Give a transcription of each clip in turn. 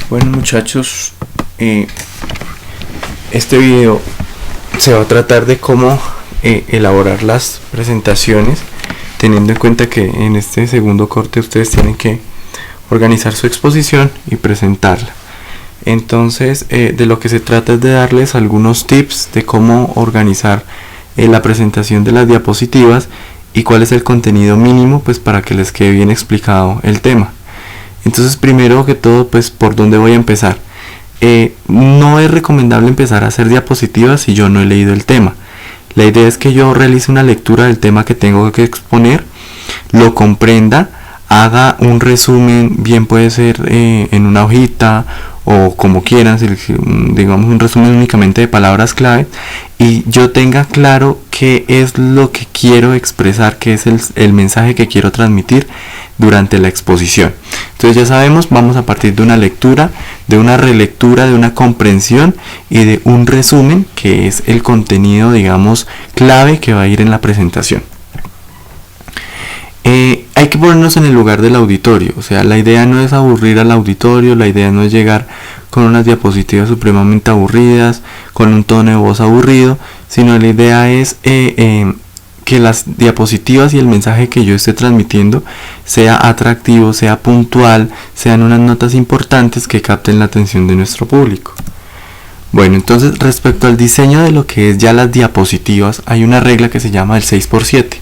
Bueno muchachos, este video se va a tratar de cómo elaborar las presentaciones, teniendo en cuenta que en este segundo corte ustedes tienen que organizar su exposición y presentarla. Entonces de lo que se trata es de darles algunos tips de cómo organizar la presentación de las diapositivas y cuál es el contenido mínimo, pues para que les quede bien explicado el tema. Entonces, primero que todo, pues por dónde voy a empezar. No es recomendable empezar a hacer diapositivas si yo no he leído el tema. La idea es que yo realice una lectura del tema que tengo que exponer, lo comprenda, haga un resumen, bien puede ser en una hojita o como quieran, digamos un resumen únicamente de palabras clave, y yo tenga claro qué es lo que quiero expresar, qué es el mensaje que quiero transmitir durante la exposición. Entonces ya sabemos, vamos a partir de una lectura, de una relectura, de una comprensión y de un resumen, que es el contenido, digamos, clave que va a ir en la presentación. Hay que ponernos en el lugar del auditorio, o sea, la idea no es aburrir al auditorio, la idea no es llegar con unas diapositivas supremamente aburridas, con un tono de voz aburrido, sino la idea es que las diapositivas y el mensaje que yo esté transmitiendo sea atractivo, sea puntual, sean unas notas importantes que capten la atención de nuestro público. Bueno, entonces respecto al diseño de lo que es ya las diapositivas, hay una regla que se llama el 6x7.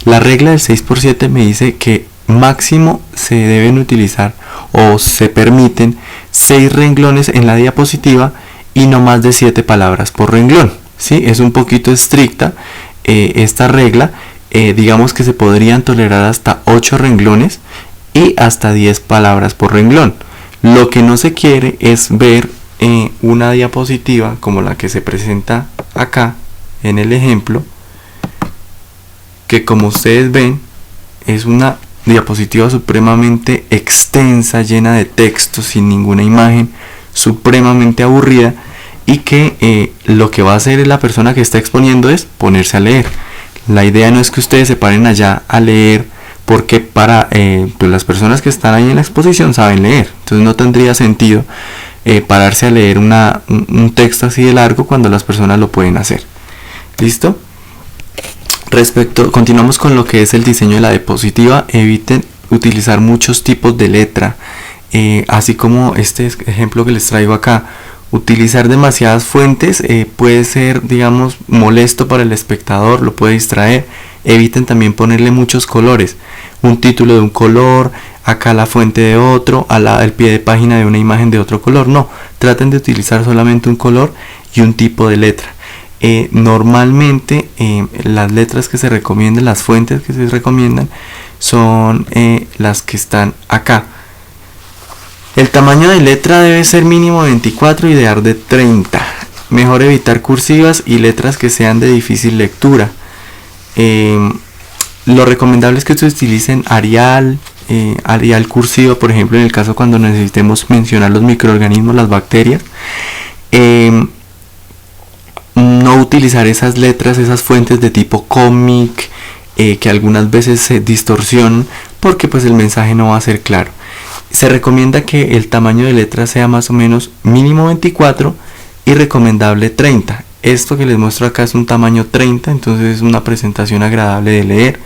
La regla del 6x7 me dice que máximo se deben utilizar o se permiten 6 renglones en la diapositiva y no más de 7 palabras por renglón. ¿Sí? Es un poquito estricta esta regla, digamos que se podrían tolerar hasta 8 renglones y hasta 10 palabras por renglón. Lo que no se quiere es ver una diapositiva como la que se presenta acá en el ejemplo, que como ustedes ven es una diapositiva supremamente extensa, llena de texto, sin ninguna imagen, supremamente aburrida, y que lo que va a hacer la persona que está exponiendo es ponerse a leer. La idea no es que ustedes se paren allá a leer, porque para pues las personas que están ahí en la exposición saben leer, entonces no tendría sentido pararse a leer un texto así de largo cuando las personas lo pueden hacer. ¿Listo? Continuamos con lo que es el diseño de la diapositiva. Eviten utilizar muchos tipos de letra, así como este ejemplo que les traigo acá. Utilizar demasiadas fuentes puede ser, digamos, molesto para el espectador, lo puede distraer. Eviten también ponerle muchos colores, un título de un color, acá la fuente de otro, el pie de página de una imagen de otro color. No, traten de utilizar solamente un color y un tipo de letra. Normalmente las letras que se recomiendan, las fuentes que se recomiendan son las que están acá. El tamaño de letra debe ser mínimo 24 y ideal de 30. Mejor evitar cursivas y letras que sean de difícil lectura. Lo recomendable es que ustedes utilicen Arial cursiva, por ejemplo, en el caso cuando necesitemos mencionar los microorganismos, las bacterias. No utilizar esas letras, esas fuentes de tipo cómic, que algunas veces se distorsionan, porque pues el mensaje no va a ser claro. Se recomienda que el tamaño de letra sea más o menos mínimo 24 y recomendable 30. Esto que les muestro acá es un tamaño 30, entonces es una presentación agradable de leer.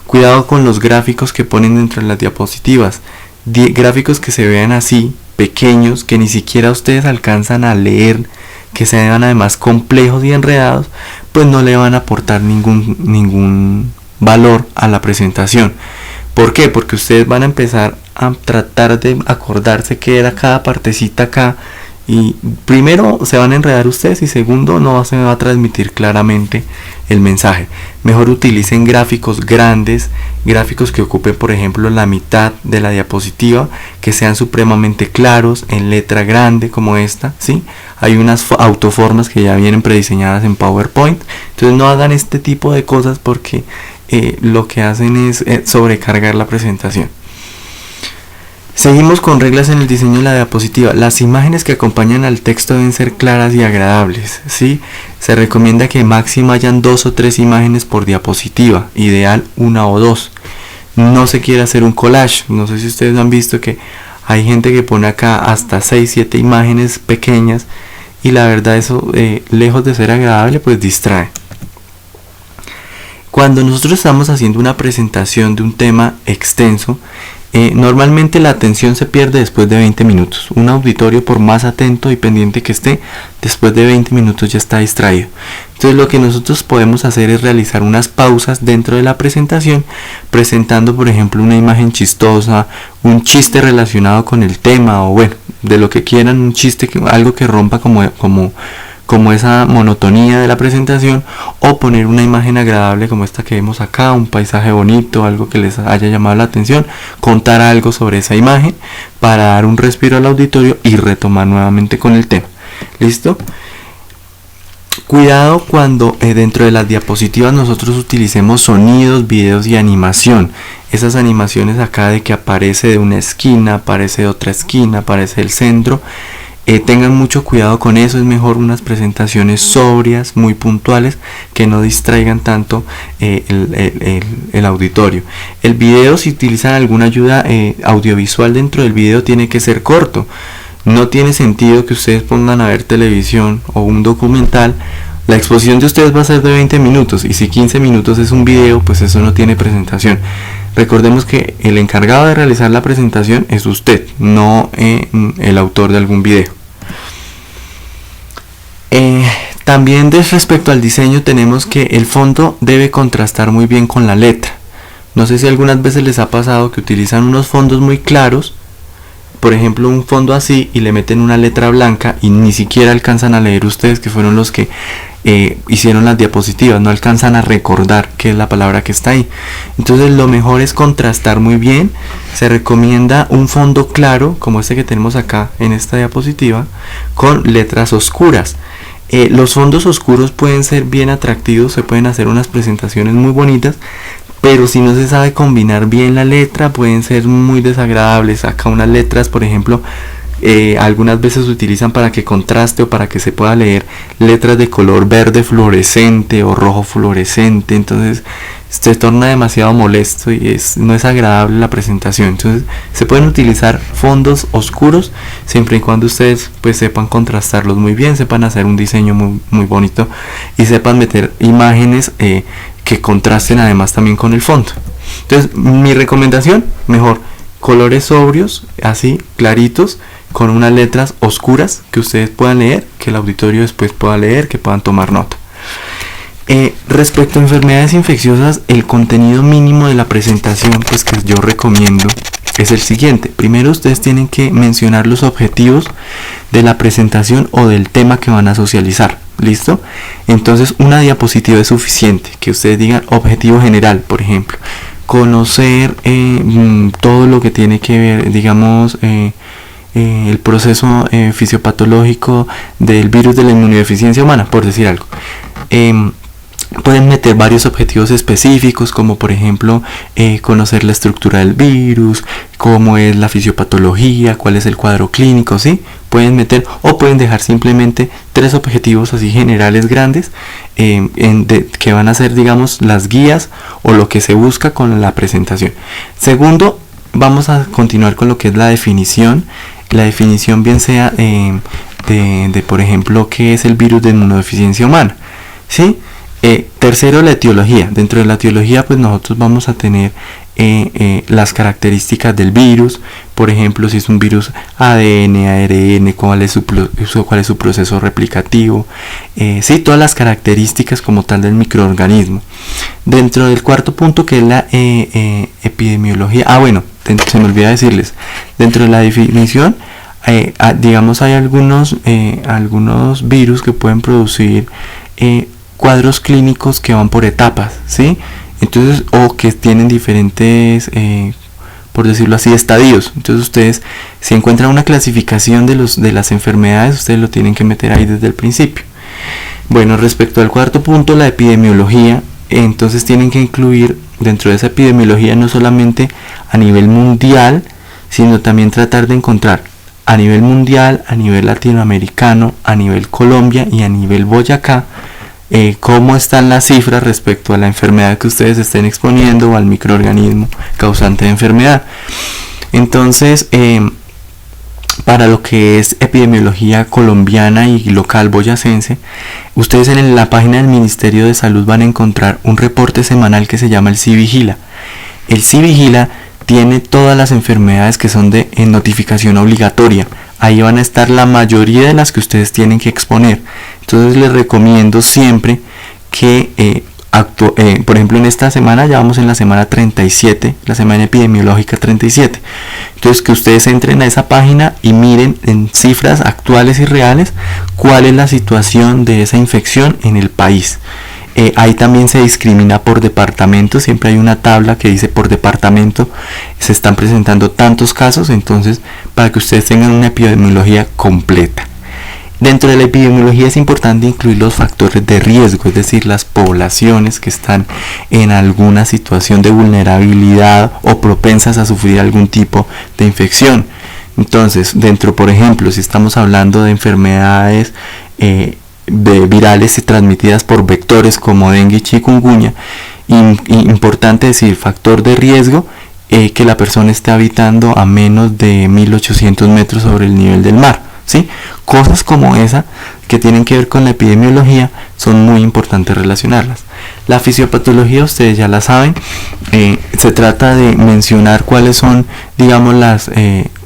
Cuidado con los gráficos que ponen dentro de las diapositivas. Gráficos que se vean así, pequeños, que ni siquiera ustedes alcanzan a leer, que sean además complejos y enredados, pues no le van a aportar ningún valor a la presentación. ¿Por qué? Porque ustedes van a empezar a tratar de acordarse qué era cada partecita acá, y primero se van a enredar ustedes y segundo no se va a transmitir claramente el mensaje. Mejor utilicen gráficos grandes, gráficos que ocupen por ejemplo la mitad de la diapositiva, que sean supremamente claros, en letra grande como esta, ¿sí? Hay unas autoformas que ya vienen prediseñadas en PowerPoint, entonces no hagan este tipo de cosas porque lo que hacen es sobrecargar la presentación. Seguimos con reglas en el diseño de la diapositiva. Las imágenes que acompañan al texto deben ser claras y agradables, ¿sí? Se recomienda que máximo hayan 2 o 3 imágenes por diapositiva, ideal 1 o 2. No se quiere hacer un collage. No sé si ustedes han visto que Hay gente que pone acá hasta 6, 7 imágenes pequeñas y la verdad eso, lejos de ser agradable, pues distrae. Cuando nosotros estamos haciendo una presentación de un tema extenso, normalmente la atención se pierde después de 20 minutos. Un auditorio, por más atento y pendiente que esté, después de 20 minutos ya está distraído. Entonces lo que nosotros podemos hacer es realizar unas pausas dentro de la presentación, presentando por ejemplo una imagen chistosa, un chiste relacionado con el tema, o bueno, de lo que quieran, un chiste, algo que rompa como esa monotonía de la presentación, o poner una imagen agradable como esta que vemos acá, un paisaje bonito, algo que les haya llamado la atención, contar algo sobre esa imagen para dar un respiro al auditorio y retomar nuevamente con el tema. ¿Listo? Cuidado cuando dentro de las diapositivas nosotros utilicemos sonidos, videos y animación. Esas animaciones acá de que aparece de una esquina, aparece de otra esquina, aparece del centro. Tengan mucho cuidado con eso, es mejor unas presentaciones sobrias, muy puntuales, que no distraigan tanto el auditorio. El video, si utilizan alguna ayuda audiovisual dentro del video, tiene que ser corto. No tiene sentido que ustedes pongan a ver televisión o un documental. La exposición de ustedes va a ser de 20 minutos y si 15 minutos es un video, pues eso no tiene presentación. Recordemos que el encargado de realizar la presentación es usted, no el autor de algún video. También respecto al diseño tenemos que el fondo debe contrastar muy bien con la letra. No sé si algunas veces les ha pasado que utilizan unos fondos muy claros, por ejemplo un fondo así, y le meten una letra blanca y ni siquiera alcanzan a leer ustedes, que fueron los que hicieron las diapositivas, no alcanzan a recordar qué es la palabra que está ahí. Entonces lo mejor es contrastar muy bien. Se recomienda un fondo claro como este que tenemos acá en esta diapositiva, con letras oscuras. Los fondos oscuros pueden ser bien atractivos, se pueden hacer unas presentaciones muy bonitas, pero si no se sabe combinar bien la letra pueden ser muy desagradables. Acá unas letras, por ejemplo, algunas veces se utilizan para que contraste o para que se pueda leer letras de color verde fluorescente o rojo fluorescente, entonces se torna demasiado molesto y no es agradable la presentación. Entonces se pueden utilizar fondos oscuros siempre y cuando ustedes pues sepan contrastarlos muy bien, sepan hacer un diseño muy bonito y sepan meter imágenes que contrasten además también con el fondo. Entonces mi recomendación, mejor colores sobrios, así claritos, con unas letras oscuras que ustedes puedan leer, que el auditorio después pueda leer, que puedan tomar nota. Respecto a enfermedades infecciosas, el contenido mínimo de la presentación pues que yo recomiendo es el siguiente. Primero ustedes tienen que mencionar los objetivos de la presentación o del tema que van a socializar. ¿Listo? Entonces una diapositiva es suficiente. Que ustedes digan objetivo general, por ejemplo, conocer todo lo que tiene que ver, digamos, el proceso fisiopatológico del virus de la inmunodeficiencia humana, por decir algo. Pueden meter varios objetivos específicos, como por ejemplo conocer la estructura del virus, cómo es la fisiopatología, cuál es el cuadro clínico, ¿sí? Pueden meter, o pueden dejar simplemente 3 objetivos así generales grandes que van a ser, digamos, las guías o lo que se busca con la presentación. Segundo, vamos a continuar con lo que es la definición. La definición bien sea de por ejemplo, qué es el virus de inmunodeficiencia humana, ¿sí? Tercero, la etiología. Dentro de la etiología pues nosotros vamos a tener las características del virus, por ejemplo si es un virus ADN, ARN, cuál es su proceso replicativo, sí, todas las características como tal del microorganismo. Dentro del cuarto punto, que es la epidemiología, se me olvida decirles, dentro de la definición digamos hay algunos virus que pueden producir cuadros clínicos que van por etapas, ¿sí? Entonces, o que tienen diferentes, por decirlo así, estadios. Entonces ustedes, si encuentran una clasificación de las enfermedades, ustedes lo tienen que meter ahí desde el principio. Bueno, respecto al cuarto punto, la epidemiología, entonces tienen que incluir dentro de esa epidemiología no solamente a nivel mundial, sino también tratar de encontrar a nivel mundial, a nivel latinoamericano, a nivel Colombia y a nivel Boyacá, cómo están las cifras respecto a la enfermedad que ustedes estén exponiendo o al microorganismo causante de enfermedad. Entonces para lo que es epidemiología colombiana y local boyacense, ustedes en la página del Ministerio de Salud van a encontrar un reporte semanal que se llama el CIVIGILA. El CIVIGILA tiene todas las enfermedades que son de notificación obligatoria. Ahí van a estar la mayoría de las que ustedes tienen que exponer. Entonces les recomiendo siempre que por ejemplo, en esta semana ya vamos en la semana 37, la semana epidemiológica 37. Entonces que ustedes entren a esa página y miren en cifras actuales y reales cuál es la situación de esa infección en el país. Ahí también se discrimina por departamento, siempre hay una tabla que dice por departamento se están presentando tantos casos, entonces para que ustedes tengan una epidemiología completa. Dentro de la epidemiología es importante incluir los factores de riesgo, es decir, las poblaciones que están en alguna situación de vulnerabilidad o propensas a sufrir algún tipo de infección. Entonces, dentro, por ejemplo, si estamos hablando de enfermedades virales y transmitidas por vectores como dengue y chikungunya, importante decir, factor de riesgo, que la persona esté habitando a menos de 1800 metros sobre el nivel del mar. ¿Sí? Cosas como esa que tienen que ver con la epidemiología son muy importantes relacionarlas. La fisiopatología ustedes ya la saben, se trata de mencionar cuáles son, digamos,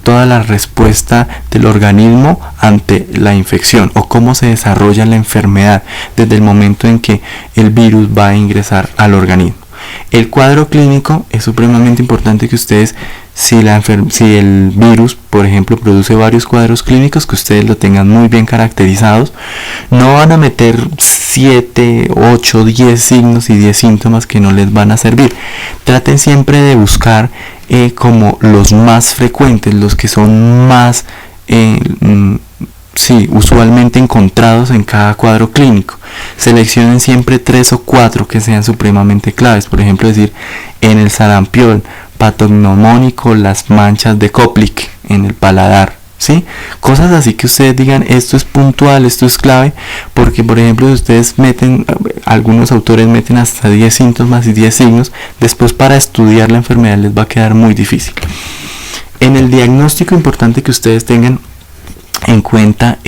toda la respuesta del organismo ante la infección o cómo se desarrolla la enfermedad desde el momento en que el virus va a ingresar al organismo. El cuadro clínico es supremamente importante que ustedes, si el virus, por ejemplo, produce varios cuadros clínicos, que ustedes lo tengan muy bien caracterizados. No van a meter 7, 8, 10 signos y 10 síntomas que no les van a servir. Traten siempre de buscar como los más frecuentes, los que son más usualmente encontrados en cada cuadro clínico. Seleccionen siempre 3 o 4 que sean supremamente claves. Por ejemplo, decir en el sarampión patognomónico, las manchas de Koplik en el paladar, ¿sí? Cosas así que ustedes digan esto es puntual, esto es clave, porque por ejemplo si ustedes algunos autores meten hasta 10 síntomas y 10 signos, después para estudiar la enfermedad les va a quedar muy difícil. En el diagnóstico importante que ustedes tengan en cuenta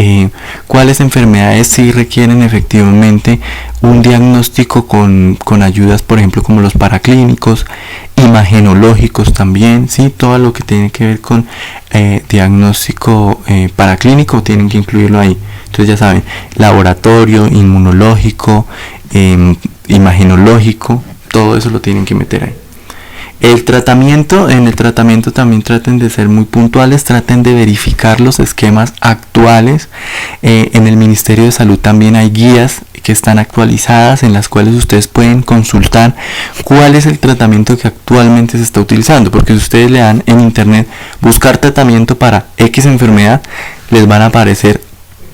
cuáles enfermedades sí requieren efectivamente un diagnóstico con ayudas, por ejemplo, como los paraclínicos, imagenológicos también, ¿sí? Todo lo que tiene que ver con diagnóstico paraclínico tienen que incluirlo ahí. Entonces ya saben, laboratorio, inmunológico, imagenológico, todo eso lo tienen que meter ahí. En el tratamiento también traten de ser muy puntuales, traten de verificar los esquemas actuales. En el Ministerio de Salud también hay guías que están actualizadas en las cuales ustedes pueden consultar cuál es el tratamiento que actualmente se está utilizando, porque si ustedes le dan en internet buscar tratamiento para X enfermedad, les van a aparecer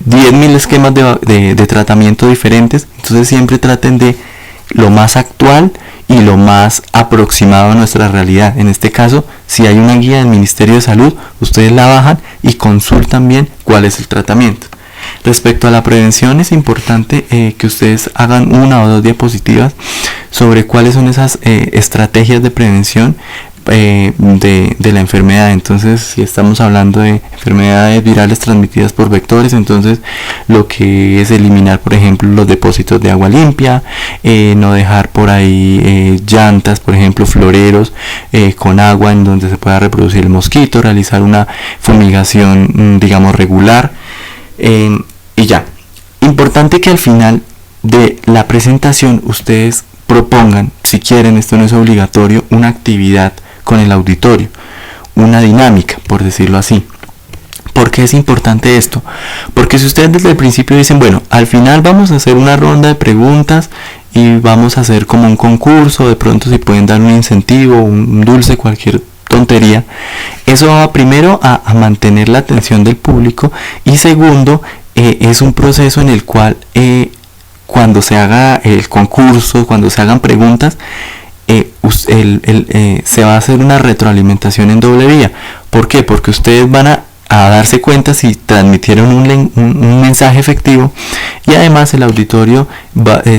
10.000 esquemas de tratamiento diferentes. Entonces siempre traten de lo más actual y lo más aproximado a nuestra realidad. En este caso, si hay una guía del Ministerio de Salud, ustedes la bajan y consultan bien cuál es el tratamiento. Respecto a la prevención, es importante que ustedes hagan 1 o 2 diapositivas sobre cuáles son esas estrategias de prevención de la enfermedad. Entonces, si estamos hablando de enfermedades virales transmitidas por vectores, entonces lo que es eliminar, por ejemplo, los depósitos de agua limpia, no dejar por ahí llantas, por ejemplo, floreros con agua en donde se pueda reproducir el mosquito, realizar una fumigación, digamos, regular, y ya. Importante que al final de la presentación ustedes propongan, si quieren, esto no es obligatorio, una actividad con el auditorio, una dinámica, por decirlo así. ¿Por qué es importante esto? Porque si ustedes desde el principio dicen, bueno, al final vamos a hacer una ronda de preguntas y vamos a hacer como un concurso, de pronto si pueden dar un incentivo, un dulce, cualquier tontería, eso va primero a mantener la atención del público, y segundo, es un proceso en el cual cuando se haga el concurso, cuando se hagan preguntas, se va a hacer una retroalimentación en doble vía. ¿Por qué? Porque ustedes van a darse cuenta si transmitieron un mensaje efectivo, y además el auditorio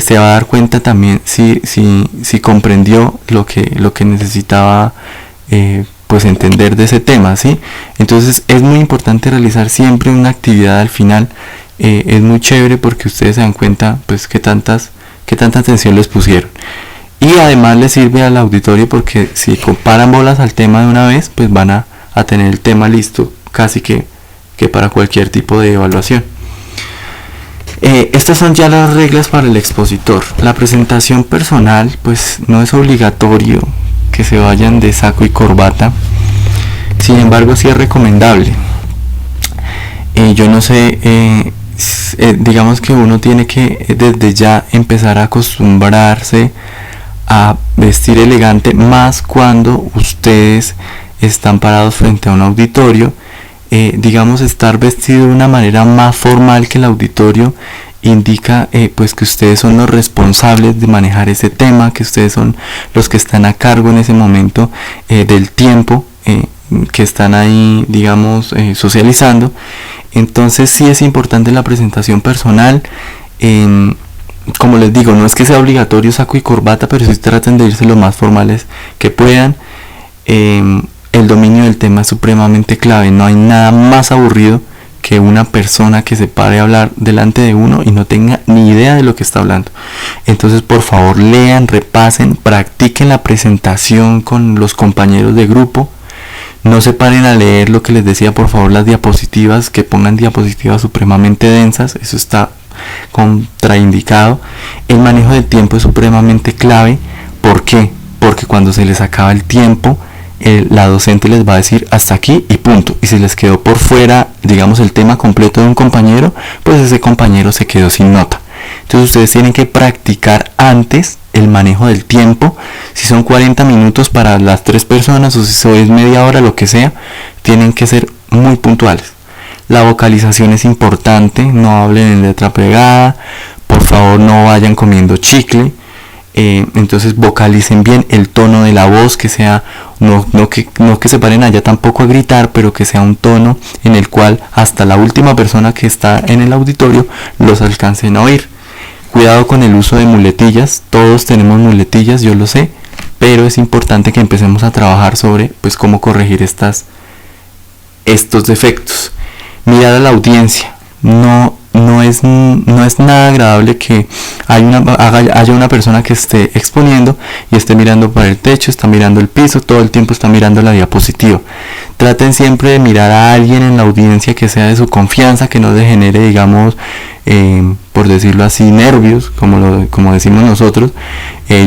se va a dar cuenta también si comprendió lo que necesitaba pues entender de ese tema, ¿sí? Entonces es muy importante realizar siempre una actividad al final. Es muy chévere porque ustedes se dan cuenta pues que tanta atención les pusieron. Y además les sirve al auditorio porque si comparan bolas al tema de una vez, pues van a tener el tema listo casi que para cualquier tipo de evaluación. Estas son ya las reglas para el expositor. La presentación personal, pues no es obligatorio que se vayan de saco y corbata. Sin embargo, sí es recomendable. Yo no sé, digamos que uno tiene que desde ya empezar a acostumbrarse a vestir elegante, más cuando ustedes están parados frente a un auditorio. Digamos, estar vestido de una manera más formal que el auditorio indica pues que ustedes son los responsables de manejar ese tema, que ustedes son los que están a cargo en ese momento del tiempo que están ahí, digamos, socializando. Entonces sí es importante la presentación personal. Como les digo, no es que sea obligatorio saco y corbata, pero sí traten de irse lo más formales que puedan. El dominio del tema es supremamente clave. No hay nada más aburrido que una persona que se pare a hablar delante de uno y no tenga ni idea de lo que está hablando. Entonces, por favor, lean, repasen, practiquen la presentación con los compañeros de grupo. No se paren a leer lo que les decía, por favor, las diapositivas, que pongan diapositivas supremamente densas. Eso está contraindicado. El manejo del tiempo es supremamente clave. ¿Por qué? Porque cuando se les acaba el tiempo, la docente les va a decir hasta aquí y punto. Y si les quedó por fuera, digamos, el tema completo de un compañero, pues ese compañero se quedó sin nota. Entonces ustedes tienen que practicar antes el manejo del tiempo. Si son 40 minutos para las 3 personas o si es media hora, lo que sea, tienen que ser muy puntuales. La vocalización es importante, no hablen en letra pegada, por favor no vayan comiendo chicle. Entonces vocalicen bien el tono de la voz, que sea no que se paren allá tampoco a gritar, pero que sea un tono en el cual hasta la última persona que está en el auditorio los alcancen a oír. Cuidado con el uso de muletillas, todos tenemos muletillas, yo lo sé, pero es importante que empecemos a trabajar sobre pues cómo corregir estos defectos. Mirar a la audiencia, no es nada agradable que haya una persona que esté exponiendo y esté mirando para el techo, está mirando el piso, todo el tiempo está mirando la diapositiva. Traten siempre de mirar a alguien en la audiencia que sea de su confianza, que no les genere, digamos, por decirlo así, nervios, como decimos nosotros.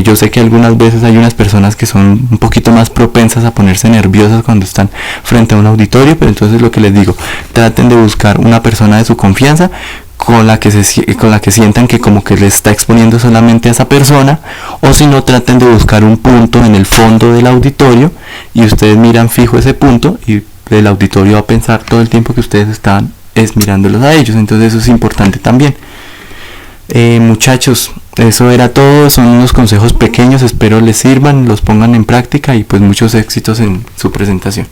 Yo sé que algunas veces hay unas personas que son un poquito más propensas a ponerse nerviosas cuando están frente a un auditorio, pero entonces lo que les digo, traten de buscar una persona de su confianza con la que sientan que como que les está exponiendo solamente a esa persona, o si no, traten de buscar un punto en el fondo del auditorio y ustedes miran fijo ese punto y el auditorio va a pensar todo el tiempo que ustedes están mirándolos a ellos. Entonces eso es importante también. Muchachos, eso era todo, son unos consejos pequeños, espero les sirvan, los pongan en práctica y pues muchos éxitos en su presentación.